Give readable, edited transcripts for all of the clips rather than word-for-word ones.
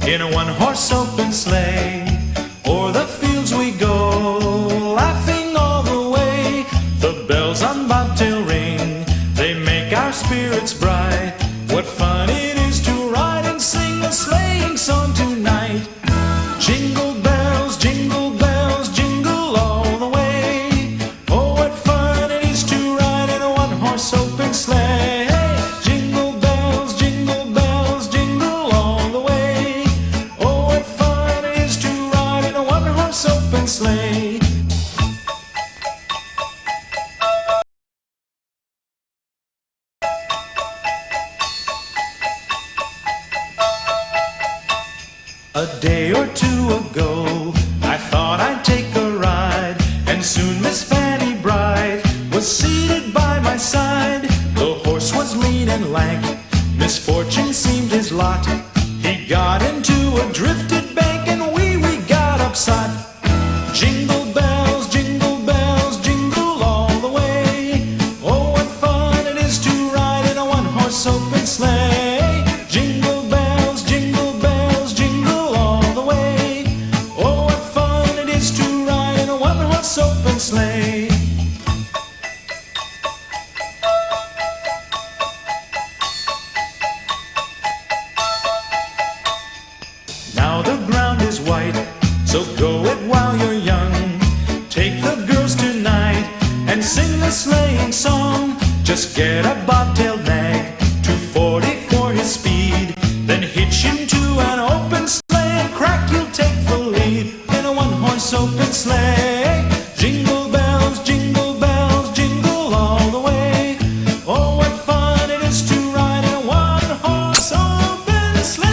in a one-horse open sleigh. O'er the fields we go, laughing all the way. The bells on bobtail ring, they make our spirits bright. What fun it is to ride and sing a sleighing song tonight. Jingle bells, jingle bells, jingle all the way. Oh, what fun it is to ride in a one-horse open sleigh. Jingle bells, jingle bells, jingle all the way. Oh, what fun it is to ride in a one-horse open sleigh. A day or two ago, I thought I'd take a ride, and soon Miss Fanny Bright was seated by my side. The horse was lean and lank, misfortune seemed his lot. He got into a drifted bank, and we got upset. Jingle bells, jingle all the way. Oh, what fun it is to ride in a one-horse open sleigh. Jingle bells, jingle all the way. Oh, what fun it is to ride in a one-horse open sleigh. Now the ground is white, so go it while you're young. Take the girls tonight and sing the sleighing song. Just get a bobtailed nag, 240 for his speed. Then hitch him to an open sleigh and crack, you'll take the lead in a one-horse open sleigh. Jingle bells, jingle all the way. Oh, what fun it is to ride in a one-horse open sleigh.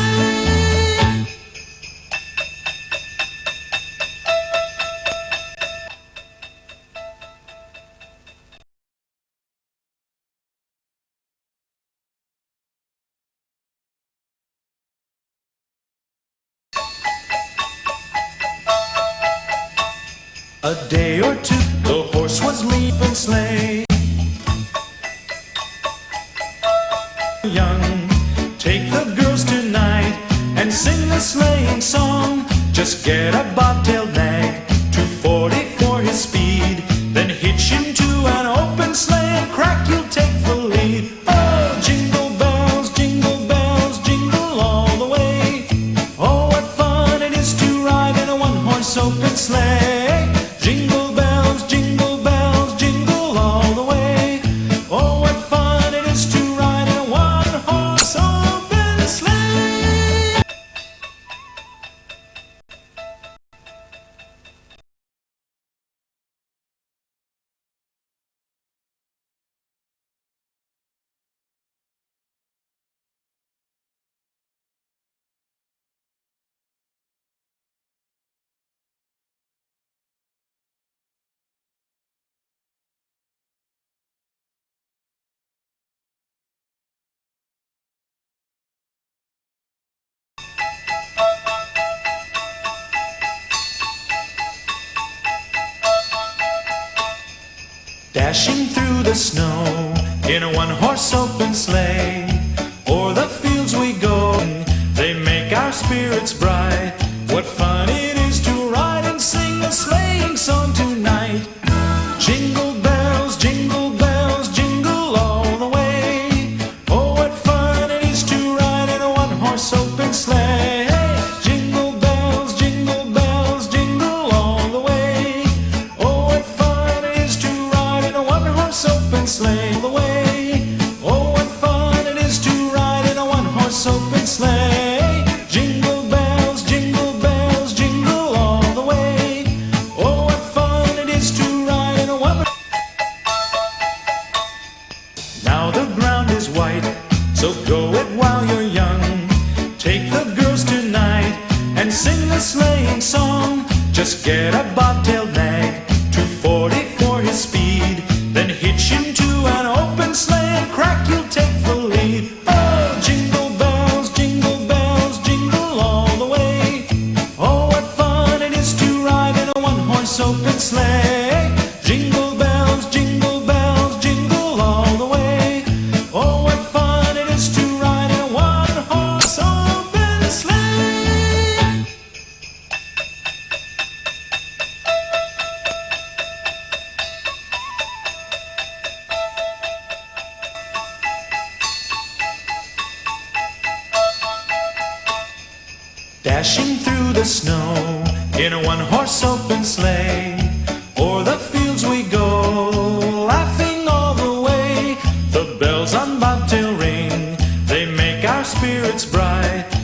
A day or two, the horse was leaping sleigh. Young, take the girls tonight and sing the sleighing song. Just get a bobtailed nag, 240 for his speed. Then hitch him to an open sleigh and crack, you'll take the lead. Oh, jingle bells, jingle all the way. Oh, what fun it is to ride in a one-horse open sleigh. Jingle bells, jingle all the way. Oh, what fun it is to ride in a one-horse open sleigh. Dashing through the snow in a one-horse open sleigh. O'er the fields we go, they make our spirits bright. What fun it is to ride and sing a sleighing song tonight. Jingle bells, jingle all the way. Oh, what fun it is to ride in a one-horse open sleigh. Jingle bells, jingle all the way. Oh, what fun it is to ride in a one-horse open sleigh. The way. Oh, what fun it is to ride in a one-horse open sleigh. Jingle bells, jingle all the way. Oh, what fun it is to ride in a one. Now the ground is white, so go it while you're young. Take the girls tonight and sing the sleighing song. Just get a bobtailed nag, 240 for his speed. Then hitch him to an open sleigh and crack, you'll take the lead. Oh, jingle bells, jingle all the way. Oh, what fun it is to ride in a one-horse open sleigh. Jingle bells, jingle all the way. Oh, what fun it is to ride in a one-horse open sleigh. Dashing through the snow in a one-horse open sleigh. O'er the fields we go, laughing all the way. The bells on bobtail ring, they make our spirits bright.